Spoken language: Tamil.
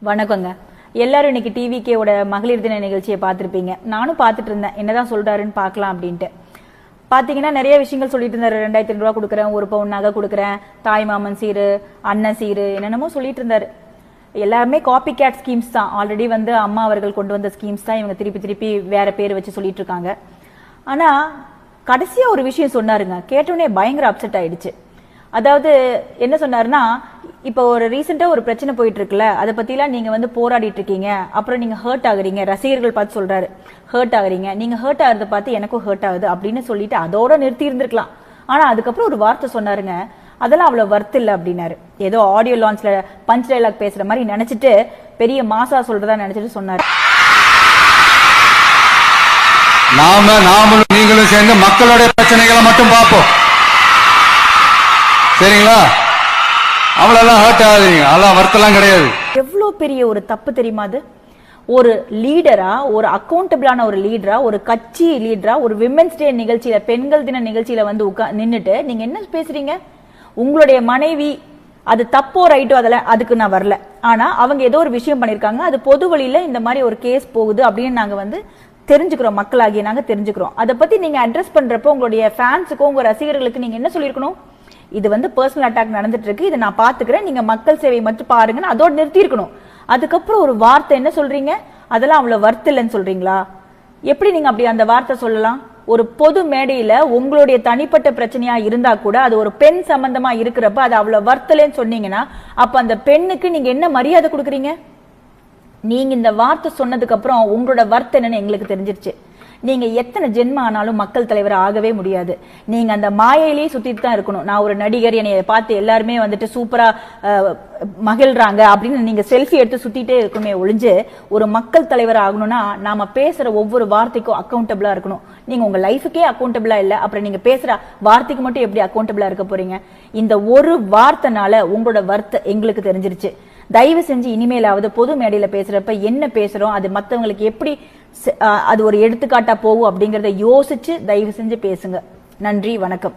வணக்கங்க. எல்லாரும் இன்னைக்கு டிவிகேவோட மகளிர் தின நிகழ்ச்சியை பார்த்திருப்பீங்க. நானும் பார்த்துட்டு இருந்தேன், என்னதான் சொல்றாருன்னு பார்க்கலாம் அப்படின்ட்டு. பாத்தீங்கன்னா நிறைய விஷயங்கள் சொல்லிட்டு இருந்தாரு. 2000 ரூபா கொடுக்குறேன், 1 பவுன் நகை கொடுக்குறேன், தாய் மாமன் சீரு, அண்ணன் சீரு, என்னென்னமோ சொல்லிட்டு இருந்தாரு. எல்லாருமே காப்பி கேட் ஸ்கீம்ஸ் தான். ஆல்ரெடி அம்மா அவர்கள் கொண்டு வந்த ஸ்கீம்ஸ் தான் இவங்க திருப்பி திருப்பி வேற பேர் வச்சு சொல்லிட்டு இருக்காங்க. ஆனா கடைசியா ஒரு விஷயம் சொன்னாருங்க, கேட்டோடனே பயங்கர அப்செட் ஆயிடுச்சு. அதாவது என்ன சொன்னாருன்னா, இப்போ ஒரு ரீசெண்டா ஒரு பிரச்சனை போயிட்டு இருக்குல்ல, அதை பத்திலாம் நீங்க போராடிட்டு இருக்கீங்க, அப்புறம் நீங்க ஹர்ட் ஆகுறீங்க, ரசிகர்கள் பார்த்து சொல்றாரு ஹர்ட் ஆகுறீங்க, நீங்க ஹர்ட் ஆகுறத பார்த்து எனக்கும் ஹர்ட் ஆகுது அப்படின்னு சொல்லிட்டு அதோட நிறுத்தி இருந்திருக்கலாம். ஆனா அதுக்கப்புறம் ஒரு வார்த்தை சொன்னாருங்க, அதெல்லாம் அவ்வளவு வர்த் இல்ல அப்படின்னாரு. ஏதோ ஆடியோ லான்ச்ல பஞ்ச் டைலாக் பேசுற மாதிரி நினைச்சிட்டு, பெரிய மாசா சொல்றதா நினைச்சிட்டு சொன்னாரு. நாமளும் நீங்களும் சேர்ந்து மக்களுடைய பிரச்சனைகளை மட்டும் பார்ப்போம், சரிங்களா? அவ்வளவுதான் ஹர்ட் ஆகுதுங்க, அதெல்லாம் வருத்தலாம் கிடையாது. எவ்வளவு பெரிய ஒரு தப்பு தெரியுமா அது? ஒரு லீடரா, ஒரு அக்கௌண்டபிளான ஒரு லீடரா, ஒரு கட்சி லீடரா, ஒரு விமென்ஸ் டே நிகழ்ச்சியில, பெண்கள் தின நிகழ்ச்சியில நின்னுட்டு நீங்க என்ன பேசுறீங்க? உங்களுடைய மனைவி அது தப்போ ரைட்டோ அதுக்கு நான் வரல. ஆனா அவங்க ஏதோ ஒரு விஷயம் பண்ணிருக்காங்க, அது பொது வழியில இந்த மாதிரி ஒரு கேஸ் போகுது அப்படின்னு நாங்க தெரிஞ்சுக்கிறோம், மக்களாகிய நாங்க தெரிஞ்சுக்கிறோம். அதை பத்தி நீங்க அட்ரஸ் பண்றப்போ உங்களுடைய ஃபேன்ஸுக்கும் உங்க ரசிகர்களுக்கு நீங்க என்ன சொல்லிருக்கணும்? இது பர்சனல் அட்டாக் நடந்துட்டு இருக்கு, இதை நான் பாத்துக்கிறேன், நீங்க மக்கள் சேவை மட்டும் பாருங்கன்னு அதோட நிறுத்தி இருக்கணும். அதுக்கப்புறம் ஒரு வார்த்தை என்ன சொல்றீங்க, அதெல்லாம் அவ்வளவு வர்த் இல்லைன்னு சொல்றீங்களா? எப்படி நீங்க அப்படி அந்த வார்த்தை சொல்லலாம்? ஒரு பொது மேடையில உங்களுடைய தனிப்பட்ட பிரச்சனையா இருந்தா கூட அது ஒரு பெண் சம்பந்தமா இருக்கிறப்ப அது அவ்வளவு வர்த்தலன்னு சொன்னீங்கன்னா, அப்ப அந்த பெண்ணுக்கு நீங்க என்ன மரியாதை கொடுக்குறீங்க? நீங்க இந்த வார்த்தை சொன்னதுக்கு அப்புறம் உங்களோட வர்த் என்னன்னு எங்களுக்கு தெரிஞ்சிருச்சு. நீங்க எத்தனை ஜென்ம ஆனாலும் மக்கள் தலைவர் ஆகவே முடியாது. நீங்க அந்த மாயையிலேயே சுத்திட்டு தான் இருக்கணும். நான் ஒரு நடிகர், என்னைய பார்த்து எல்லாருமே சூப்பரா மகிழ்றாங்க அப்படின்னு நீங்க செல்ஃபி எடுத்து சுத்திட்டே இருக்குமே ஒழிஞ்சு, ஒரு மக்கள் தலைவர் ஆகணும்னா நாம பேசுற ஒவ்வொரு வார்த்தைக்கும் அக்கௌண்டபிளா இருக்கணும். நீங்க உங்க லைஃபுக்கே அக்கௌண்டபிளா இல்ல, அப்புறம் நீங்க பேசுற வார்த்தைக்கு மட்டும் எப்படி அக்கௌண்டபிளா இருக்க போறீங்க? இந்த ஒரு வார்த்தைனால உங்களோட வர்த் எங்களுக்கு தெரிஞ்சிருச்சு. தயவு செஞ்சு இனிமேலாவது பொது மேடையில பேசுறப்ப என்ன பேசுறோம், அது மத்தவங்களுக்கு எப்படி அது ஒரு எடுத்துக்காட்டா போகும் அப்படிங்கறத யோசிச்சு தயவு செஞ்சு பேசுங்க. நன்றி, வணக்கம்.